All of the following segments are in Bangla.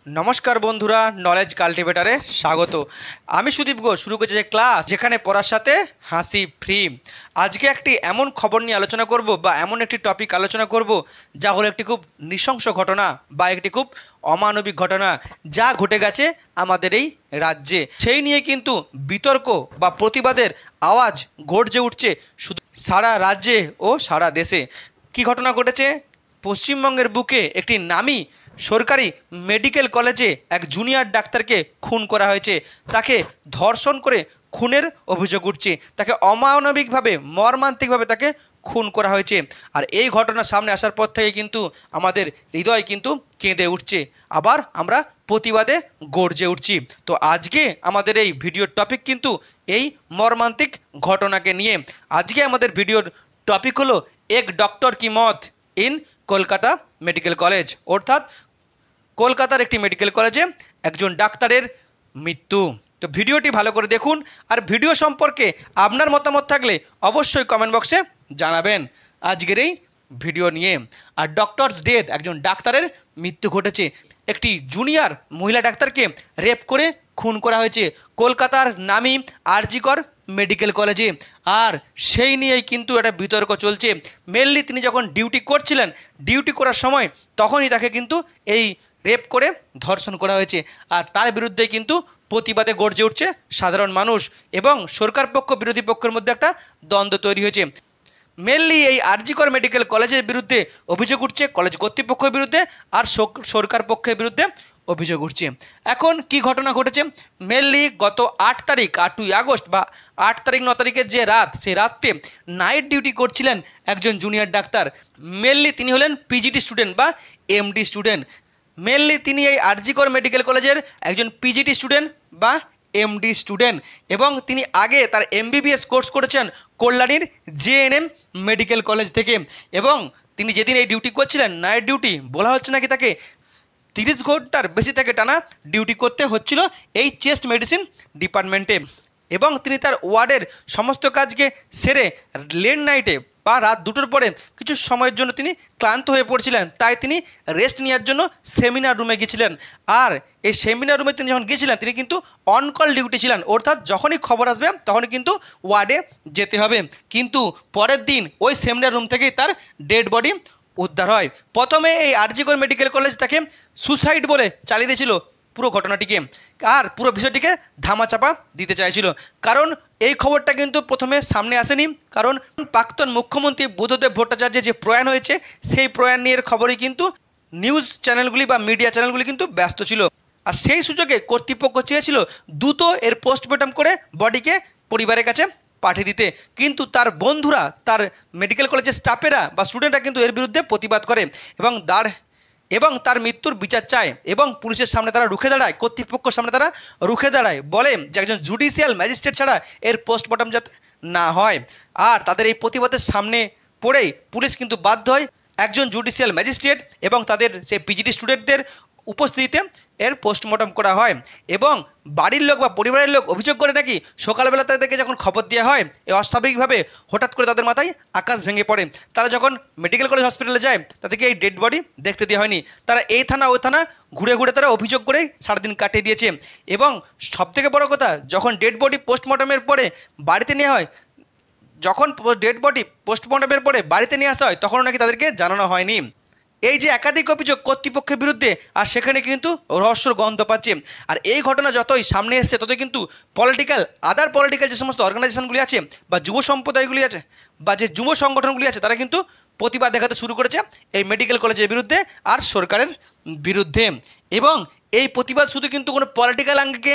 নমস্কার বন্ধুরা, নলেজ কাল্টিভেটারে স্বাগত। আমি সুদীপ ঘোষ শুরু করছি যে ক্লাস যেখানে পড়ার সাথে হাসি ফ্রি। আজকে একটি এমন খবর নিয়ে আলোচনা করব বা এমন একটি টপিক আলোচনা করব যা হলো একটি খুব নৃশংস ঘটনা বা একটি খুব অমানবিক ঘটনা যা ঘটে গেছে আমাদের এই রাজ্যে। সেই নিয়ে কিন্তু বিতর্ক বা প্রতিবাদের আওয়াজ গর্জে উঠছে শুধু সারা রাজ্যে ও সারা দেশে। কি ঘটনা ঘটেছে? পশ্চিমবঙ্গের বুকে একটি নামী সরকারি মেডিকেল কলেজে এক জুনিয়র ডাক্তারকে খুন করা হয়েছে। তাকে ধর্ষণ করে খুনের অভিযোগ উঠছে, তাকে অমানবিকভাবে মর্মান্তিকভাবে তাকে খুন করা হয়েছে। আর এই ঘটনা সামনে আসার পর থেকে কিন্তু আমাদের হৃদয় কিন্তু কেঁদে উঠছে, আবার আমরা প্রতিবাদে গর্জে উঠছি। তো আজকে আমাদের এই ভিডিওর টপিক কিন্তু এই মর্মান্তিক ঘটনাকে নিয়ে। আজকে আমাদের ভিডিওর টপিক হলো এক ডক্টর কি মত ইন কলকাতা মেডিকেল কলেজ, অর্থাৎ কলকাতার একটি মেডিকেল কলেজে একজন ডাক্তারের মৃত্যু। তো ভিডিওটি ভালো করে দেখুন, আর ভিডিও সম্পর্কে আপনার মতামত থাকলে অবশ্যই কমেন্ট বক্সে জানাবেন আজকের এই ভিডিও নিয়ে। আর ডক্টরস ডেথ, একজন ডাক্তারের মৃত্যু ঘটেছে। একটি জুনিয়র মহিলা ডাক্তারকে রেপ করে খুন করা হয়েছে কলকাতার নামী আরজি কর মেডিকেল কলেজে। আর সেই নিয়েই কিন্তু একটা বিতর্ক চলছে। মেনলি তিনি যখন ডিউটি করছিলেন, ডিউটি করার সময় তখনই তাকে কিন্তু এই রেপ করে ধর্ষণ করা হয়েছে। আর তার বিরুদ্ধে কিন্তু প্রতিবাদে গর্জে উঠছে সাধারণ মানুষ, এবং সরকার পক্ষ বিরোধী পক্ষের মধ্যে একটা দ্বন্দ্ব তৈরি হয়েছে। মেনলি এই আরজি কর মেডিকেল কলেজের বিরুদ্ধে অভিযোগ উঠছে কলেজ কর্তৃপক্ষের বিরুদ্ধে, আর সরকার পক্ষের বিরুদ্ধে অভিযোগ উঠছে। এখন কি ঘটনা ঘটেছে? মেনলি গত 8 তারিখ 8ই আগস্ট বা 8 তারিখ 9 তারিখের যে রাত, সেই রাতে নাইট ডিউটি করছিলেন একজন জুনিয়র ডাক্তার। মেনলি তিনি হলেন পিজিটি স্টুডেন্ট বা এমডি স্টুডেন্ট। মেনলি তিনি এই আরজি কর মেডিকেল কলেজের একজন পিজিটি স্টুডেন্ট বা এমডি স্টুডেন্ট, এবং তিনি আগে তার এমবিবিএস কোর্স করেছেন কল্যাণীর জেএনএম মেডিকেল কলেজ থেকে। এবং তিনি যেদিন এই ডিউটি করছিলেন, নাইট ডিউটি বলা হচ্ছে নাকি তাকে 30 ঘন্টার বেশি তাকে টানা ডিউটি করতে হচ্ছিল এই চেস্ট মেডিসিন ডিপার্টমেন্টে। এবং তিনি তার ওয়ার্ডের সমস্ত কাজকে সেরে লেট নাইটে বা রাত 2টোর পরে কিছু সময়ের জন্য তিনি ক্লান্ত হয়ে পড়ছিলেন, তাই তিনি রেস্ট নেওয়ার জন্য সেমিনার রুমে গিয়েছিলেন। আর এই সেমিনার রুমে তিনি যখন গিয়েছিলেন, তিনি কিন্তু অন কল ডিউটি ছিলেন, অর্থাৎ যখনই খবর আসবে তখনই কিন্তু ওয়ার্ডে যেতে হবে। কিন্তু পরের দিন ওই সেমিনার রুম থেকেই তার ডেড বডি উদ্ধার হয়। প্রথমে এই আরজি কর মেডিকেল কলেজ তাকে সুসাইড বলে চালিয়ে দিয়েছিল পুরো ঘটনাটিকে, আর পুরো বিষয়টিকে ধামাচাপা দিতে চাইছিল। কারণ এই খবরটা কিন্তু প্রথমে সামনে আসেনি, কারণ প্রাক্তন মুখ্যমন্ত্রী বুদ্ধদেব ভট্টাচার্যের যে প্রয়াণ হয়েছে, সেই প্রয়াণ নিয়ে খবরই কিন্তু নিউজ চ্যানেলগুলি বা মিডিয়া চ্যানেলগুলি কিন্তু ব্যস্ত ছিল। আর সেই সুযোগে কর্তৃপক্ষ চেয়েছিল দ্রুত এর পোস্টমর্টম করে বডিকে পরিবারের কাছে পাঠিয়ে দিতে, কিন্তু তার বন্ধুরা, তার মেডিকেল কলেজের স্টাফেরা বা স্টুডেন্টরা কিন্তু এর বিরুদ্ধে প্রতিবাদ করে এবং তার মৃত্যুর বিচার চায়, এবং পুলিশের সামনে তারা রুখে দাঁড়ায়, কর্তৃপক্ষের সামনে তারা রুখে দাঁড়ায়, বলে যে একজন জুডিশিয়াল ম্যাজিস্ট্রেট ছাড়া এর পোস্টমর্টম যাতে না হয়। আর তাদের এই প্রতিবাদের সামনে পড়েই পুলিশ কিন্তু বাধ্য হয় একজন জুডিশিয়াল ম্যাজিস্ট্রেট এবং তাদের সেই পিজিটি স্টুডেন্টদের উপস্থিতিতে এর পোস্টমর্টম করা হয়। এবং বাড়ির লোক বা পরিবারের লোক অভিযোগ করে নাকি সকালবেলা তাদেরকে যখন খবর দেওয়া হয়, এই অস্বাভাবিকভাবে হঠাৎ করে তাদের মাথায় আকাশ ভেঙে পড়ে। তারা যখন মেডিকেল কলেজ হসপিটালে যায়, তাদেরকে এই ডেড বডি দেখতে দেওয়া হয়নি। তারা এই থানা ওই থানা ঘুরে ঘুরে তারা অভিযোগ করে সারাদিন কাটিয়ে দিয়েছে। এবং সবথেকে বড় কথা, যখন ডেড বডি পোস্টমর্টমের পরে বাড়িতে নেওয়া হয়, যখন ডেড বডি পোস্টমর্টমের পরে বাড়িতে নিয়ে আসা হয়, তখনও নাকি তাদেরকে জানানো হয়নি। এই যে একাধিক অভিযোগ কর্তৃপক্ষের বিরুদ্ধে, আর সেখানে কিন্তু রহস্যর গন্ধ পাচ্ছে। আর এই ঘটনা যতই সামনে এসছে, ততই কিন্তু আদার পলিটিক্যাল যে সমস্ত অর্গানাইজেশনগুলি আছে বা যুব সম্প্রদায়গুলি আছে বা যে যুব সংগঠনগুলি আছে, তারা কিন্তু প্রতিবাদ দেখাতে শুরু করেছে এই মেডিকেল কলেজের বিরুদ্ধে আর সরকারের বিরুদ্ধে। এবং এই প্রতিবাদ শুধু কিন্তু কোনো পলিটিক্যাল আঙ্গিকে,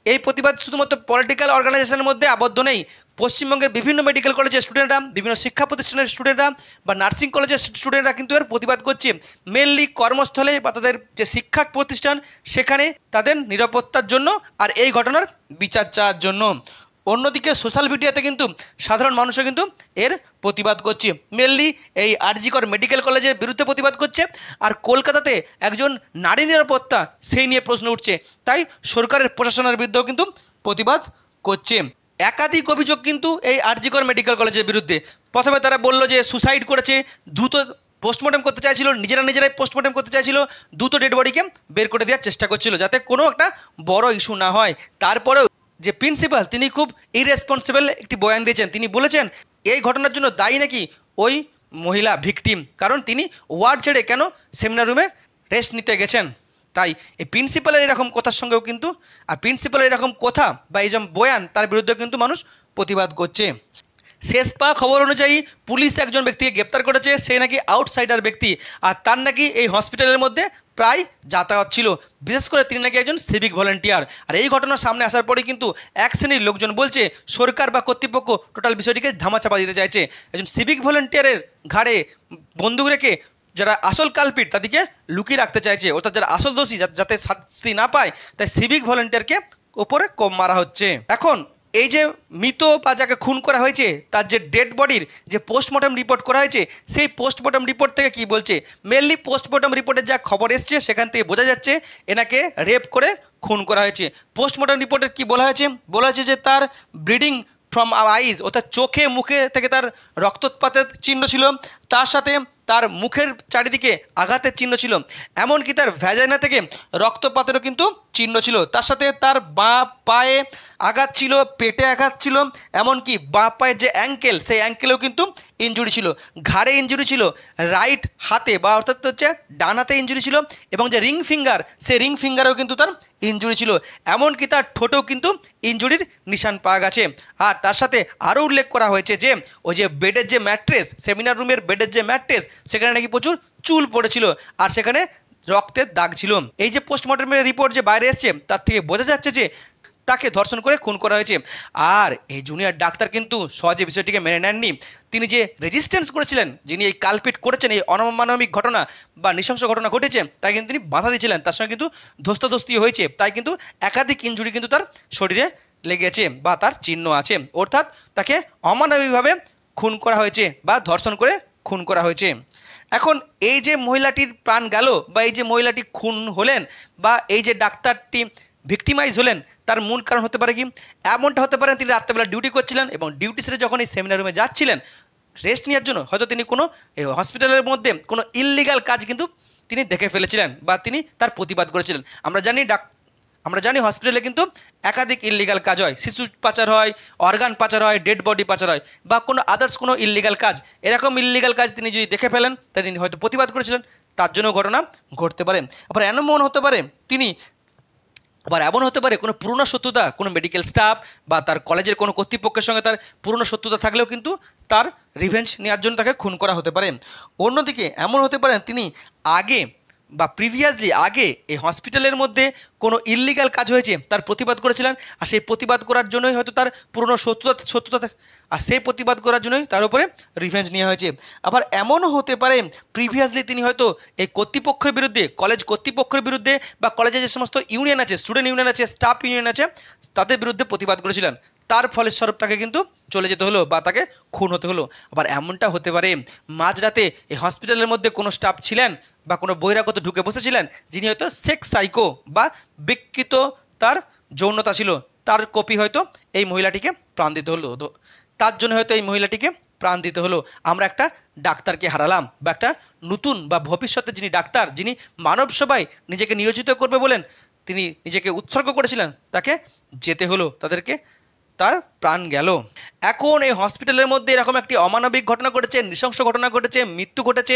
এই প্রতিবাদ শুধুমাত্র পলিটিক্যাল অর্গানাইজেশনের মধ্যে আবদ্ধ নেই। পশ্চিমবঙ্গের বিভিন্ন মেডিকেল কলেজের স্টুডেন্টরা, বিভিন্ন শিক্ষা প্রতিষ্ঠানের স্টুডেন্টরা বা নার্সিং কলেজের স্টুডেন্টরা কিন্তু এর প্রতিবাদ করছে। মেনলি কর্মস্থলে বা তাদের যে শিক্ষা প্রতিষ্ঠান, সেখানে তাদের নিরাপত্তার জন্য আর এই ঘটনার বিচার চাওয়ার জন্য। অন্যদিকে সোশ্যাল মিডিয়াতে কিন্তু সাধারণ মানুষও কিন্তু এর প্রতিবাদ করছে। মেনলি এই আরজি কর মেডিকেল কলেজের বিরুদ্ধে প্রতিবাদ করছে, আর কলকাতাতে একজন নারী নিরাপত্তা, সেই নিয়ে প্রশ্ন উঠছে, তাই সরকারের প্রশাসনের বিরুদ্ধেও কিন্তু প্রতিবাদ করছে। একাধিক অভিযোগ কিন্তু এই আরজি কর মেডিকেল কলেজের বিরুদ্ধে। প্রথমে তারা বলল যে সুসাইড করেছে, দ্রুত পোস্টমর্টম করতে চাইছিল, নিজেরাই পোস্টমর্টম করতে চাইছিল, দ্রুত ডেড বডিকে বের করে দেওয়ার চেষ্টা করছিল যাতে কোনো একটা বড় ইস্যু না হয়। তারপরেও যে প্রিন্সিপাল তিনি খুব ইরেসপন্সিবল একটি বয়ান দিয়েছেন। তিনি বলেছেন এই ঘটনার জন্য দায়ী নাকি ওই মহিলা ভিকটিম, কারণ তিনি ওয়ার্ড ছেড়ে কেন সেমিনার রুমে রেস্ট নিতে গেছেন। তাই এই প্রিন্সিপালের এরকম কথার সঙ্গেও কিন্তু প্রিন্সিপালের এরকম কথা বা এই যে বয়ান তার বিরুদ্ধে কিন্তু মানুষ প্রতিবাদ করছে। শেষ পাওয়া খবর অনুযায়ী পুলিশ একজন ব্যক্তিকে গ্রেপ্তার করেছে, সে নাকি আউটসাইডার ব্যক্তি, আর তার নাকি এই হসপিটালের মধ্যে প্রায় যাতায়াত ছিল। বিশেষ করে তিনি নাকি একজন সিভিক ভলেন্টিয়ার। আর এই ঘটনার সামনে আসার পরে কিন্তু এক শ্রেণীর লোকজন বলছে সরকার বা কর্তৃপক্ষ টোটাল বিষয়টিকে ধামাচাপা দিতে চাইছে। একজন সিভিক ভলেন্টিয়ারের ঘাড়ে বন্দুক রেখে যারা আসল কালপিট তাদেরকে লুকিয়ে রাখতে চাইছে, অর্থাৎ যারা আসল দোষী যাতে শাস্তি না পায়, তাই সিভিক ভলেন্টিয়ারকে ওপরে কম মারা হচ্ছে। এখন এই যে মৃত বা যাকে খুন করা হয়েছে তার যে ডেড বডির যে পোস্টমর্টম রিপোর্ট করা হয়েছে, সেই পোস্টমর্টম রিপোর্ট থেকে কি বলছে, মেনলি পোস্টমর্টম রিপোর্টের যা খবর এসছে সেখান থেকে বোঝা যাচ্ছে এনাকে রেপ করে খুন করা হয়েছে। পোস্টমর্টম রিপোর্টের কি বলা হয়েছে যে তার ব্লিডিং ফ্রম আইজ, অর্থাৎ চোখে মুখে থেকে তার রক্তপাতের চিহ্ন ছিল, তার সাথে তার মুখের চারিদিকে আঘাতের চিহ্ন ছিল, এমনকি তার ভ্যাজাইনা থেকে রক্তপাতেরও কিন্তু চিহ্ন ছিল, তার সাথে তার বাঁ পায়ে আঘাত ছিল, পেটে আঘাত ছিল, এমনকি বাঁ পায়ের যে অ্যাঙ্কেল সেই অ্যাঙ্কেলেও কিন্তু ইনজুরি ছিল, ঘাড়ে ইনজুরি ছিল, রাইট হাতে বা অর্থাৎ হচ্ছে ডান হাতে ইনজুরি ছিল, এবং যে রিং ফিঙ্গার সেই রিং ফিঙ্গারেও কিন্তু তার ইনজুরি ছিল, এমনকি তার ঠোঁটেও কিন্তু ইনজুরির নিশান পাওয়া গেছে। আর তার সাথে আরও উল্লেখ করা হয়েছে যে ওই যে বেডের যে ম্যাট্রেস, সেমিনার রুমের বেডের যে ম্যাট্রেস সেখানে নাকি প্রচুর চুল পড়েছিল আর সেখানে রক্তের দাগ ছিল। এই যে পোস্টমর্টমের রিপোর্ট যে বাইরে এসছে তার থেকে বোঝা যাচ্ছে যে তাকে ধর্ষণ করে খুন করা হয়েছে। আর এই জুনিয়র ডাক্তার কিন্তু সহজে বিষয়টিকে মেনে নেননি। তিনি যে রেজিস্ট্যান্স করেছিলেন, যিনি এই কালপিট করেছেন, এই অনমানবিক ঘটনা বা নৃশংস ঘটনা ঘটেছে, তাই কিন্তু তিনি বাধা দিয়েছিলেন, তার সঙ্গে কিন্তু ধস্তাধস্তি হয়েছে, তাই কিন্তু একাধিক ইনজুরি কিন্তু তার শরীরে লেগেছে বা তার চিহ্ন আছে, অর্থাৎ তাকে অমানবিকভাবে খুন করা হয়েছে বা ধর্ষণ করে খুন করা হয়েছে। এখন এই যে মহিলাটির প্রাণ গেল বা এই যে মহিলাটি খুন হলেন বা এই যে ডাক্তারটি ভিক্টিমাইজ হলেন, তার মূল কারণ হতে পারে কি, এমনটা হতে পারে তিনি রাত্রেবেলা ডিউটি করছিলেন এবং ডিউটি সেরে যখন এই সেমিনার রুমে যাচ্ছিলেন রেস্ট নেওয়ার জন্য, হয়তো তিনি কোনো হসপিটালের মধ্যে কোনো ইললিগাল কাজ কিন্তু তিনি দেখে ফেলেছিলেন বা তিনি তার প্রতিবাদ করেছিলেন। আমরা জানি হসপিটালে কিন্তু একাধিক ইললিগাল কাজ হয়, শিশু পাচার হয়, অর্গান পাচার হয়, ডেড বডি পাচার হয় বা কোনো আদার্স কোনো ইললিগাল কাজ, এরকম ইললিগাল কাজ তিনি যদি দেখে ফেলেন তাই তিনি হয়তো প্রতিবাদ করেছিলেন, তার জন্য ঘটনা ঘটতে পারে। আবার এমন হতে পারে এমন হতে পারে কোনো পুরনো শত্রুতা, কোনো মেডিকেল স্টাফ বা তার কলেজের কোনো কর্তৃপক্ষের সঙ্গে তার পুরনো শত্রুতা থাকলেও কিন্তু তার রিভেঞ্জ নেওয়ার জন্য তাকে খুন করা হতে পারে। অন্যদিকে এমন হতে পারে তিনি আগে বা প্রিভিয়াসলি আগে এই হসপিটালের মধ্যে কোনো ইললিগাল কাজ হয়েছে তার প্রতিবাদ করেছিলেন, আর সেই প্রতিবাদ করার জন্যই হয়তো তার পুরনো শত্রুতা আর সেই প্রতিবাদ করার জন্যই তার উপরে রিভেঞ্জ নেওয়া হয়েছে। আবার এমনও হতে পারে প্রিভিয়াসলি তিনি হয়তো এই কর্তৃপক্ষের বিরুদ্ধে, কলেজ কর্তৃপক্ষের বিরুদ্ধে বা কলেজের যে সমস্ত ইউনিয়ন আছে, স্টুডেন্ট ইউনিয়ন আছে, স্টাফ ইউনিয়ন আছে, তাদের বিরুদ্ধে প্রতিবাদ করেছিলেন, তার ফলস্বরূপ তাকে কিন্তু চলে যেতে হলো বা তাকে খুন হতে হলো। আবার এমনটা হতে পারে মাঝরাতে এই হসপিটালের মধ্যে কোনো স্টাফ ছিলেন বা কোনো বহিরাগত ঢুকে বসেছিলেন যিনি হয়তো সেক্স সাইকো বা বিকৃত তার যৌনতা ছিল, তার কপি হয়তো এই মহিলাটিকে প্রাণ দিতে হলো, তার জন্য হয়তো এই মহিলাটিকে প্রাণ দিতে হলো। আমরা একটা ডাক্তারকে হারালাম বা একটা নতুন বা ভবিষ্যতে যিনি ডাক্তার, যিনি মানব সেবায় নিজেকে নিয়োজিত করবে বলেন তিনি নিজেকে উৎসর্গ করেছিলেন, তাকে যেতে হলো, তার প্রাণ গেল। এখন এই হসপিটালের মধ্যে এরকম একটি অমানবিক ঘটনা ঘটেছে, নৃশংস ঘটনা ঘটেছে, মৃত্যু ঘটেছে,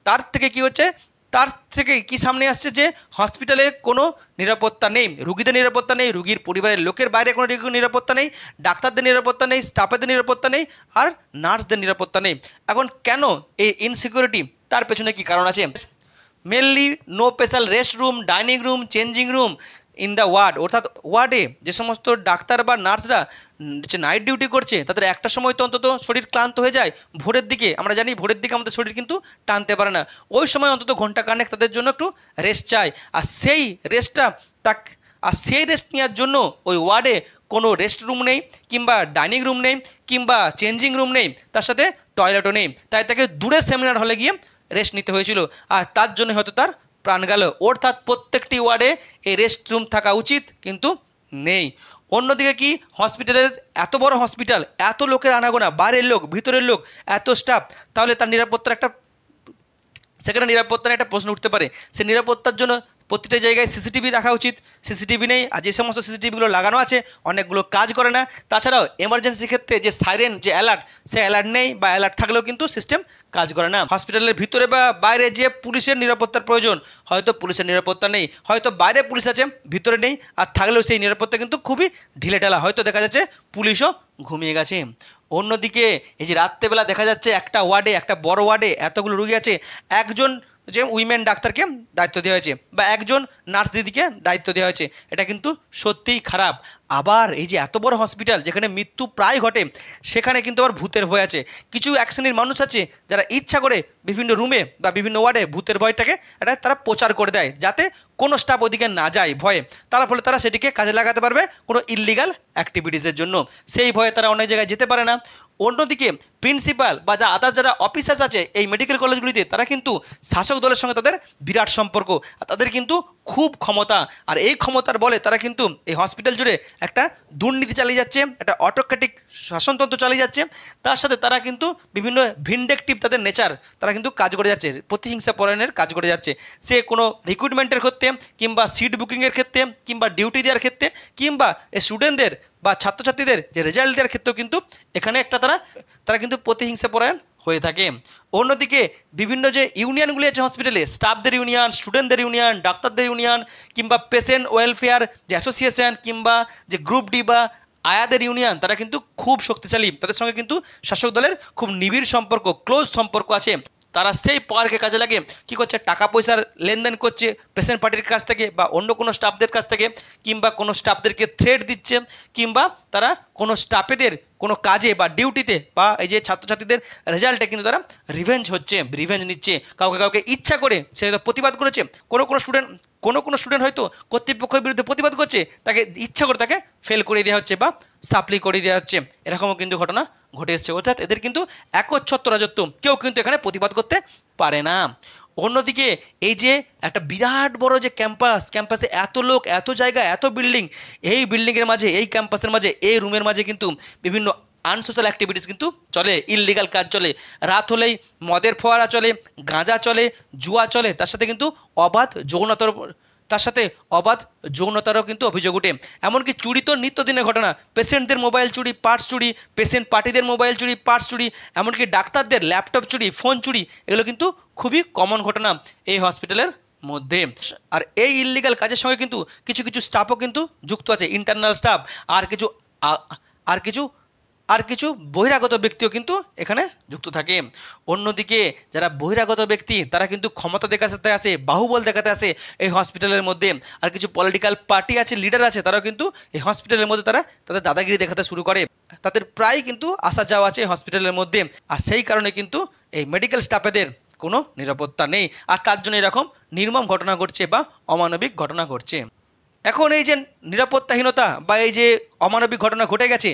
তার থেকে কি হচ্ছে, তার থেকে কি সামনে আসছে যে হসপিটালে কোনো নিরাপত্তা নেই, রুগীদের নিরাপত্তা নেই, রুগীর পরিবারের লোকের বাইরে কোনো নিরাপত্তা নেই, ডাক্তারদের নিরাপত্তা নেই, স্টাফেদের নিরাপত্তা নেই, আর নার্সদের নিরাপত্তা নেই। এখন কেন এই ইনসিকিউরিটি, তার পেছনে কি কারণ আছে? Mainly no special rest room, dining room, changing room in the ward, অর্থাৎ ওয়ার্ডে যে সমস্ত ডাক্তার বা নার্সরা যে নাইট ডিউটি করছে তাদের একটা সময় তো অন্তত শরীর ক্লান্ত হয়ে যায়, ভোরের দিকে আমরা জানি ভোরের দিকে আমাদের শরীর কিন্তু টানতে পারে না, ওই সময় অন্তত ঘন্টা কানেক তাদের জন্য একটু রেস্ট চাই, আর সেই রেস্ট নেওয়ার জন্য ওই ওয়ার্ডে কোনো রেস্ট রুম নেই, কিংবা ডাইনিং রুম নেই, কিংবা চেঞ্জিং রুম নেই, তার সাথে টয়লেটও নেই, তাই তাকে দূরের সেমিনার হলে গিয়ে রেস্ট নিতে হয়েছিল, আর তার জন্য হয়তো তার প্রাণ গেল। অর্থাৎ প্রত্যেকটি ওয়ার্ডে এই রেস্ট রুম থাকা উচিত কিন্তু নেই। অন্যদিকে কি, হসপিটালের এত বড় হসপিটাল, এত লোকের আনাগোনা, বাইরের লোক ভিতরের লোক, এত স্টাফ, তাহলে তার নিরাপত্তার একটা সেখানে নিরাপত্তা নিয়ে একটা প্রশ্ন উঠতে পারে। সে নিরাপত্তার জন্য প্রতিটা জায়গায় সিসিটিভি রাখা উচিত। সিসিটিভি নেই, আর যে সমস্ত সিসিটিভিগুলো লাগানো আছে অনেকগুলো কাজ করে না। তাছাড়াও এমার্জেন্সি ক্ষেত্রে যে সাইরেন, যে অ্যালার্ট, সে অ্যালার্ট নেই বা অ্যালার্ট থাকলেও কিন্তু সিস্টেম কাজ করে না। হসপিটালের ভিতরে বা বাইরে যে পুলিশের নিরাপত্তার প্রয়োজন, হয়তো পুলিশের নিরাপত্তা নেই, হয়তো বাইরে পুলিশ আছে ভিতরে নেই, আর থাকলেও সেই নিরাপত্তা কিন্তু খুবই ঢিলেঢালা, হয়তো দেখা যাচ্ছে পুলিশও ঘুমিয়ে গেছে। অন্যদিকে এই যে রাত্রেবেলা দেখা যাচ্ছে একটা ওয়ার্ডে, একটা বড় ওয়ার্ডে এতগুলো রুগী আছে, একজন যে উইমেন ডাক্তারকে দায়িত্ব দেওয়া হয়েছে বা একজন নার্স দিদিকে দায়িত্ব দেওয়া হয়েছে, এটা কিন্তু সত্যিই খারাপ। আবার এই যে এত বড় হসপিটাল যেখানে মৃত্যু প্রায় ঘটে, সেখানে কিন্তু আবার ভূতের ভয় আছে। কিছু এক শ্রেণীর মানুষ আছে যারা ইচ্ছা করে বিভিন্ন রুমে বা বিভিন্ন ওয়ার্ডে ভূতের ভয়টাকে তারা প্রচার করে দেয়, যাতে কোনো স্টাফ ওদিকে না যায় ভয়ে, ফলে তারা সেটিকে কাজে লাগাতে পারবে কোনো ইললিগাল অ্যাক্টিভিটিসের জন্য। সেই ভয়ে তারা অনেক জায়গায় যেতে পারে না। অন্যদিকে প্রিন্সিপাল বা আদার্স যারা অফিসার্স আছে এই মেডিকেল কলেজগুলিতে, তারা কিন্তু শাসক দলের সঙ্গে তাদের বিরাট সম্পর্ক, আর তাদের কিন্তু খুব ক্ষমতা, আর এই ক্ষমতার বলে তারা কিন্তু এই হসপিটাল জুড়ে একটা দুর্নীতি চালিয়ে যাচ্ছে, একটা অটোক্রেটিক শাসনতন্ত্র চালিয়ে যাচ্ছে। তার সাথে তারা কিন্তু বিভিন্ন ভিন্ডেকটিভ তাদের নেচার, তারা কিন্তু কাজ করে যাচ্ছে, প্রতিহিংসা পরায়ণের কাজ করে যাচ্ছে। সে কোনো রিক্রুটমেন্টের ক্ষেত্রে, কিংবা সিট বুকিংয়ের ক্ষেত্রে, কিংবা ডিউটি দেওয়ার ক্ষেত্রে, কিংবা স্টুডেন্টদের বা ছাত্রছাত্রীদের যে রেজাল্ট দেওয়ার ক্ষেত্রেও কিন্তু এখানে একটা তারা কিন্তু প্রতিহিংসা পরায়ণ হয়ে থাকে। অন্যদিকে বিভিন্ন যে ইউনিয়নগুলি আছে হসপিটালে, স্টাফদের ইউনিয়ন, স্টুডেন্টদের ইউনিয়ন, ডাক্তারদের ইউনিয়ন, কিংবা পেশেন্ট ওয়েলফেয়ার যে অ্যাসোসিয়েশন, কিংবা যে গ্রুপ ডি বা আয়াদের ইউনিয়ন, তারা কিন্তু খুব শক্তিশালী। তাদের সঙ্গে কিন্তু শাসক দলের খুব নিবিড় সম্পর্ক, ক্লোজ সম্পর্ক আছে। তারা সেই পাওয়ারকে কাজে লাগে কী করছে, টাকা পয়সার লেনদেন করছে পেশেন্ট পার্টির কাছ থেকে বা অন্য কোনো স্টাফদের কাছ থেকে, কিংবা কোনো স্টাফদেরকে থ্রেট দিচ্ছে, কিংবা তারা কোনো স্টাফেদের কোনো কাজে বা ডিউটিতে বা এই যে ছাত্রছাত্রীদের রেজাল্টে কিন্তু তারা রিভেঞ্জ নিচ্ছে। কাউকে ইচ্ছা করে সে হয়তো প্রতিবাদ করেছে, কোনো স্টুডেন্ট হয়তো কর্তৃপক্ষের বিরুদ্ধে প্রতিবাদ করছে, তাকে ইচ্ছা করে তাকে ফেল করে দেওয়া হচ্ছে বা সাপ্লি করে দেওয়া হচ্ছে। এরকমও কিন্তু ঘটনা ঘটে এসছে। অর্থাৎ এদের কিন্তু একচ্ছত্র রাজত্ব, কেউ কিন্তু এখানে প্রতিবাদ করতে পারে না। অন্যদিকে এই যে একটা বিরাট বড় যে ক্যাম্পাসে এত লোক, এত জায়গা, এত বিল্ডিং, এই বিল্ডিংয়ের মাঝে, এই ক্যাম্পাসের মাঝে, এই রুমের মাঝে কিন্তু বিভিন্ন আনসোশ্যাল অ্যাক্টিভিটিস কিন্তু চলে, ইললিগাল কাজ চলে। রাত হলেই মদের ফোয়ারা চলে, গাঁজা চলে, জুয়া চলে, তার সাথে কিন্তু অবাধ যৌনতারও কিন্তু অভিযোগ উঠে। এমনকি চুরি তো নিত্যদিনের ঘটনা, পেশেন্টদের মোবাইল চুরি, পার্টস চুরি, পেশেন্ট পার্টিদের মোবাইল চুরি, পার্টস চুরি, এমনকি ডাক্তারদের ল্যাপটপ চুরি, ফোন চুরি, এগুলো কিন্তু খুবই কমন ঘটনা এই হসপিটালের মধ্যে। আর এই ইললিগাল কাজের সঙ্গে কিন্তু কিছু স্টাফও কিন্তু যুক্ত আছে, ইন্টারনাল স্টাফ, আর কিছু বহিরাগত ব্যক্তিও কিন্তু এখানে যুক্ত থাকে। অন্যদিকে যারা বহিরাগত ব্যক্তি, তারা কিন্তু ক্ষমতা দেখাতে আসে, বাহুবল দেখাতে আসে এই হসপিটালের মধ্যে। আর কিছু পলিটিক্যাল পার্টি আছে, লিডার আছে, তারাও কিন্তু এই হসপিটালের মধ্যে তাদের দাদাগিরি দেখাতে শুরু করে। তাদের প্রায় কিন্তু আসা যাওয়া আছে হসপিটালের মধ্যে, আর সেই কারণে কিন্তু এই মেডিকেল স্টাফেদের কোনো নিরাপত্তা নেই, আর তার জন্য এরকম নির্মম ঘটনা ঘটছে বা অমানবিক ঘটনা ঘটছে। এখন এই যে নিরাপত্তাহীনতা বা এই যে অমানবিক ঘটনা ঘটে গেছে,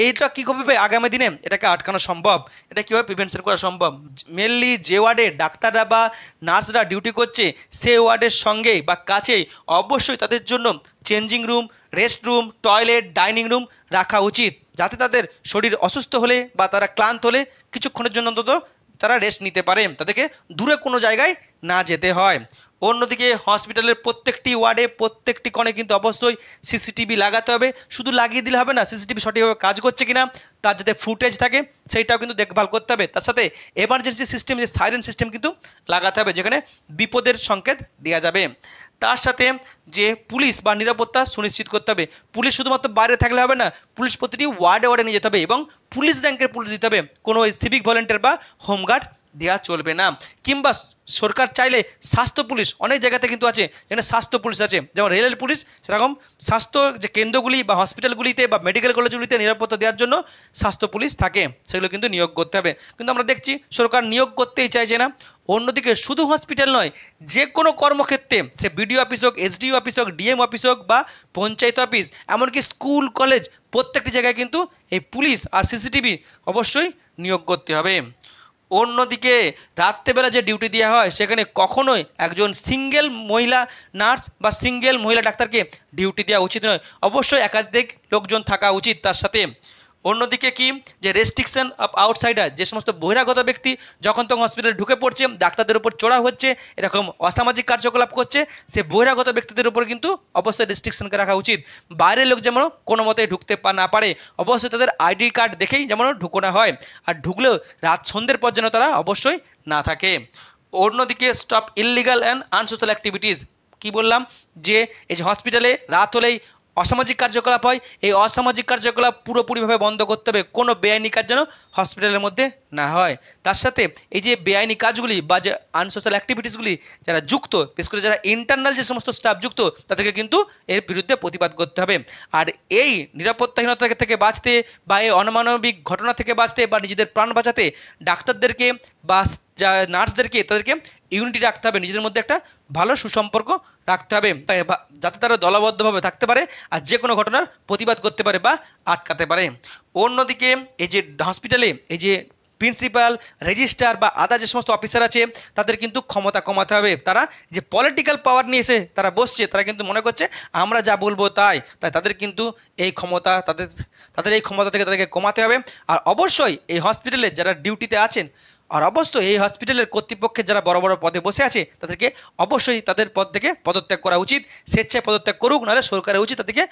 এইটা কীভাবে আগামী দিনে এটাকে আটকানো সম্ভব, এটা কীভাবে প্রিভেনশন করা সম্ভব? মেনলি যে ওয়ার্ডে ডাক্তাররা বা নার্সরা ডিউটি করছে, সে ওয়ার্ডের সঙ্গে বা কাছেই অবশ্যই তাদের জন্য changing room, rest room, toilet, dining room রাখা উচিত, যাতে তাদের শরীর অসুস্থ হলে বা তারা ক্লান্ত হলে কিছুক্ষণের জন্য অন্তত তারা রেস্ট নিতে পারে, তাদেরকে দূরে কোনো জায়গায় না যেতে হয়। অন্যদিকে হসপিটালের প্রত্যেকটি ওয়ার্ডে, প্রত্যেকটি কোণে কিন্তু অবশ্যই সিসিটিভি লাগাতে হবে। শুধু লাগিয়ে দিলে হবে না, সিসিটিভি সঠিকভাবে কাজ করছে কিনা তার যাতে ফুটেজ থাকে সেইটাও কিন্তু দেখভাল করতে হবে। তার সাথে এমার্জেন্সি সিস্টেম, যে সাইরেন সিস্টেম কিন্তু লাগাতে হবে, যেখানে বিপদের সংকেত দেওয়া যাবে। তার সাথে যে পুলিশ বা নিরাপত্তা সুনিশ্চিত করতে হবে। পুলিশ শুধুমাত্র বাইরে থাকলে হবে না, পুলিশ প্রতিটি ওয়ার্ডে নিয়ে যেতে হবে এবং পুলিশ র্যাঙ্কের পুলিশ দিতে হবে। কোনো সিভিক ভলেন্টিয়ার বা হোমগার্ড দেওয়া চলবে না। কিংবা সরকার চাইলে স্বাস্থ্য পুলিশ, অনেক জায়গাতে কিন্তু আছে যেখানে স্বাস্থ্য পুলিশ আছে, যেমন রেলের পুলিশ, সেরকম স্বাস্থ্য যে কেন্দ্রগুলি বা হসপিটালগুলিতে বা মেডিকেল কলেজগুলিতে নিরাপত্তা দেওয়ার জন্য স্বাস্থ্য পুলিশ থাকে, সেগুলো কিন্তু নিয়োগ করতে হবে। কিন্তু আমরা দেখছি সরকার নিয়োগ করতেই চাইছে না। অন্যদিকে শুধু হসপিটাল নয়, যে কোনো কর্মক্ষেত্রে, সে বিডিও অফিস হোক, এসডিও অফিস হোক, ডিএম অফিস হোক বা পঞ্চায়েত অফিস, এমনকি স্কুল কলেজ, প্রত্যেকটি জায়গায় কিন্তু এই পুলিশ আর সিসিটিভি অবশ্যই নিয়োগ করতে হবে। অন্যদিকে রাত্রেবেলা যে ডিউটি দেওয়া হয়, সেখানে কখনোই একজন সিঙ্গেল মহিলা নার্স বা সিঙ্গেল মহিলা ডাক্তারকে ডিউটি দেওয়া উচিত নয়, অবশ্যই একাধিক লোকজন থাকা উচিত তার সাথে। অন্যদিকে কি যে রেস্ট্রিকশন অফ আউটসাইডার, যে সমস্ত বহিরাগত ব্যক্তি যখন তখন হসপিটালে ঢুকে পড়ছে, ডাক্তারদের উপর চড়া হচ্ছে, এরকম অসামাজিক কার্যকলাপ করছে, সে বহিরাগত ব্যক্তিদের উপর কিন্তু অবশ্যই রেস্ট্রিকশনকে রাখা উচিত। বাইরের লোক যেমন কোনো মতে ঢুকতে না পারে, অবশ্যই তাদের আইডি কার্ড দেখেই যেমন ঢুকোনো হয়, আর ঢুকলেও রাত সন্ধ্যের পর যেন তারা অবশ্যই না থাকে। অন্যদিকে stop illegal and unsocial activities, কি বললাম যে এই যে হসপিটালে রাত হলেই অসামাজিক কার্যকলাপ হয়, এই অসামাজিক কার্যকলাপ পুরোপুরিভাবে বন্ধ করতে হবে, কোনো বেআইনি কাজ যেন হসপিটালের মধ্যে না হয়। তার সাথে এই যে বেআইনি কাজগুলি বা যে আনসোশ্যাল অ্যাক্টিভিটিসগুলি যারা যুক্ত, বিশেষ করে যারা ইন্টারনাল যে সমস্ত স্টাফ যুক্ত, তাদেরকে কিন্তু এর বিরুদ্ধে প্রতিবাদ করতে হবে। আর এই নিরাপত্তাহীনতা থেকে বাঁচতে বা এই অনমানবিক ঘটনা থেকে বাঁচতে বা নিজেদের প্রাণ বাঁচাতে ডাক্তারদেরকে বা যা নার্সদেরকে তাদেরকে ইউনিটি রাখতে হবে, নিজেদের মধ্যে একটা ভালো সুসম্পর্ক রাখতে হবে, যাতে তারা দলবদ্ধভাবে থাকতে পারে আর যে কোনো ঘটনার প্রতিবাদ করতে পারে বা আটকাতে পারে। অন্যদিকে এই যে হসপিটালে এই যে প্রিন্সিপাল, রেজিস্ট্রার বা আদার যে সমস্ত অফিসার আছে, তাদের কিন্তু ক্ষমতা কমাতে হবে। তারা যে পলিটিক্যাল পাওয়ার নিয়ে এসে তারা বসছে, তারা কিন্তু মনে করছে আমরা যা বলবো তাই তাদের কিন্তু এই ক্ষমতা তাদের এই ক্ষমতা থেকে তাদেরকে কমাতে হবে। আর অবশ্যই এই হসপিটালে যারা ডিউটিতে আছেন, আর অবশ্যই এই হসপিটালের কর্তৃপক্ষের যারা বড় বড় পদে বসে আছে, তাদেরকে অবশ্যই তাদের পদ থেকে পদত্যাগ করা উচিত। স্বেচ্ছায় পদত্যাগ করুক, নাহলে সরকারের উচিত তাদেরকে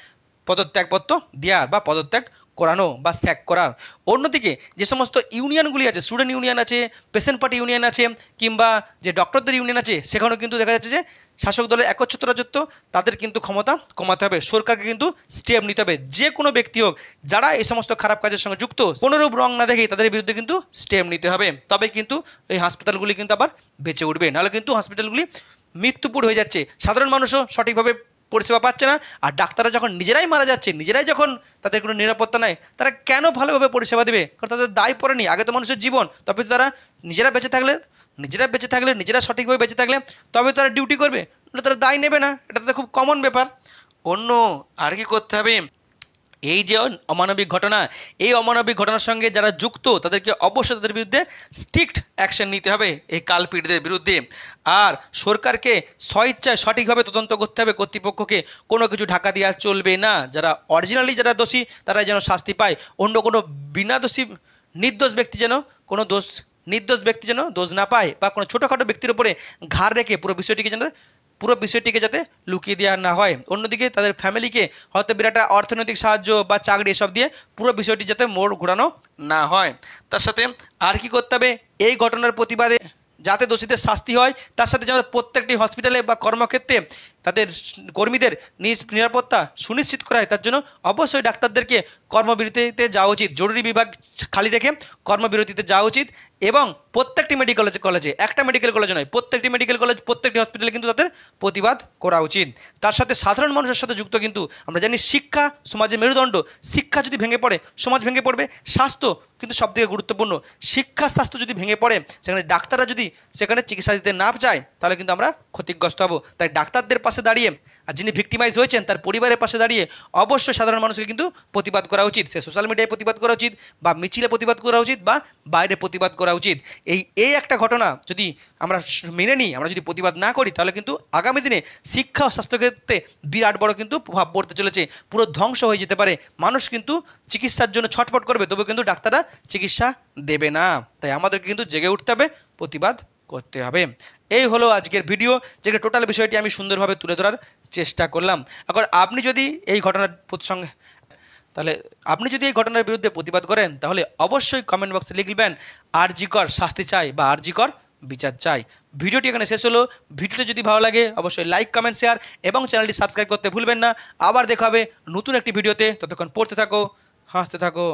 পদত্যাগপত্র দেওয়ার বা পদত্যাগ করানো বা স্যাক করার। অন্যদিকে যে সমস্ত ইউনিয়নগুলি আছে, স্টুডেন্ট ইউনিয়ন আছে, পেশেন্ট পার্টি ইউনিয়ন আছে, কিংবা যে ডক্টরদের ইউনিয়ন আছে, সেখানেও কিন্তু দেখা যাচ্ছে যে শাসক দলের একচ্ছত্র রাজত্ব, তাদের কিন্তু ক্ষমতা কমাতে হবে। সরকারকে কিন্তু স্টেপ নিতে হবে, যে কোনো ব্যক্তি হোক যারা এই সমস্ত খারাপ কাজের সঙ্গে যুক্ত, কোনোরূপ রং না দেখেই তাদের বিরুদ্ধে কিন্তু স্টেপ নিতে হবে। তবে কিন্তু এই হাসপাতালগুলি কিন্তু আবার বেঁচে উঠবে, নাহলে কিন্তু হসপিটালগুলি মৃত্যুপুর হয়ে যাচ্ছে, সাধারণ মানুষও সঠিকভাবে পরিষেবা পাচ্ছে না। আর ডাক্তাররা যখন নিজেরাই মারা যাচ্ছে, নিজেরাই যখন তাদের কোনো নিরাপত্তা নাই, তারা কেন ভালোভাবে পরিষেবা দেবে? কারণ তাদের দায় পড়েনি, আগে তো মানুষের জীবন। তবে তো তারা নিজেরা বেঁচে থাকলে, নিজেরা সঠিকভাবে বেঁচে থাকলে তবে তারা ডিউটি করবে, নাহলে তারা দায় নেবে না। এটা তো খুব কমন ব্যাপার। অন্য আর কি করতে হবে, এই যে অমানবিক ঘটনা, এই অমানবিক ঘটনার সঙ্গে যারা যুক্ত, তাদেরকে অবশ্যই তাদের বিরুদ্ধে স্ট্রিক্ট অ্যাকশন নিতে হবে, এই কালপিটদের বিরুদ্ধে। আর সরকারকে স্বইচ্ছায় সঠিকভাবে তদন্ত করতে হবে, কর্তৃপক্ষকে কোনো কিছু ঢাকা দেওয়া চলবে না। যারা অরিজিনালি যারা দোষী, তারাই যেন শাস্তি পায়। অন্য কোনো বিনা দোষী নির্দোষ ব্যক্তি যেন দোষ না পায়, বা কোনো ছোটোখাটো ব্যক্তির উপরে ঘাড় রেখে পুরো বিষয়টিকে যাতে লুকিয়ে দেওয়া না হয়। অন্যদিকে তাদের ফ্যামিলিকে হয়তো বিরাট অর্থনৈতিক সাহায্য বা চাকরি এসব দিয়ে পুরো বিষয়টি যাতে মোড় ঘোরানো না হয়। তার সাথে আর কি করতে হবে, এই ঘটনার প্রতিবাদে যাতে দোষীদের শাস্তি হয়, তার সাথে যেন প্রত্যেকটি হসপিটালে বা কর্মক্ষেত্রে তাদের কর্মীদের নিরাপত্তা সুনিশ্চিত করা হয়, তার জন্য অবশ্যই ডাক্তারদেরকে কর্মবিরতিতে যাওয়া উচিত। জরুরি বিভাগ খালি রেখে কর্মবিরতিতে যাওয়া উচিত। এবং প্রত্যেকটি মেডিকেল কলেজে, একটা মেডিকেল কলেজ নয়, প্রত্যেকটি মেডিকেল কলেজ, প্রত্যেকটি হসপিটালে কিন্তু তাদের প্রতিবাদ করা উচিত। তার সাথে সাধারণ মানুষের সাথে যুক্ত, কিন্তু আমরা জানি শিক্ষা সমাজের মেরুদণ্ড। শিক্ষা যদি ভেঙে পড়ে, সমাজ ভেঙে পড়বে। স্বাস্থ্য কিন্তু সবথেকে গুরুত্বপূর্ণ। শিক্ষা স্বাস্থ্য যদি ভেঙে পড়ে, সেখানে ডাক্তাররা যদি সেখানে চিকিৎসা দিতে না চায়, তাহলে কিন্তু আমরা ক্ষতিগ্রস্ত হব। তাই ডাক্তারদের পাশে দাঁড়িয়ে, আর যিনি ভিক্টিমাইজ হয়েছেন তার পরিবারের পাশে দাঁড়িয়ে অবশ্যই সাধারণ মানুষকে কিন্তু প্রতিবাদ করা উচিত। সে সোশ্যাল মিডিয়ায় প্রতিবাদ করা উচিত, বা মিছিলে প্রতিবাদ করা উচিত, বা বাইরে প্রতিবাদ করা উচিত। এই একটা ঘটনা যদি আমরা মেনে নিই, আমরা যদি প্রতিবাদ না করি, তাহলে কিন্তু আগামী দিনে শিক্ষা ও স্বাস্থ্যক্ষেত্রে বিরাট বড় কিন্তু প্রভাব পড়তে চলেছে। পুরো ধ্বংস হয়ে যেতে পারে। মানুষ কিন্তু চিকিৎসার জন্য ছটফট করবে, তবু কিন্তু ডাক্তাররা চিকিৎসা দেবে না। তাই আমাদেরকে কিন্তু জেগে উঠতে হবে, প্রতিবাদ করতে হবে। এই হলো আজকের ভিডিও, যেটা টোটাল বিষয়টি আমি সুন্দরভাবে তুলে ধরার চেষ্টা করলাম। এখন আপনি যদি এই ঘটনার প্রসঙ্গে আপনি যদি এই ঘটনার বিরুদ্ধে প্রতিবাদ করেন, তাহলে অবশ্যই কমেন্ট বক্সে লিখবেন আরজিকর শাস্তি চাই বা আরজিকর বিচার চাই। ভিডিওটি এখানে শেষ হলো। ভিডিওটি যদি ভালো লাগে অবশ্যই লাইক, কমেন্ট, শেয়ার এবং চ্যানেলটি সাবস্ক্রাইব করতে ভুলবেন না। আবার দেখা হবে নতুন একটি ভিডিওতে। ততক্ষণ পড়তে থাকো, হাসতে থাকো।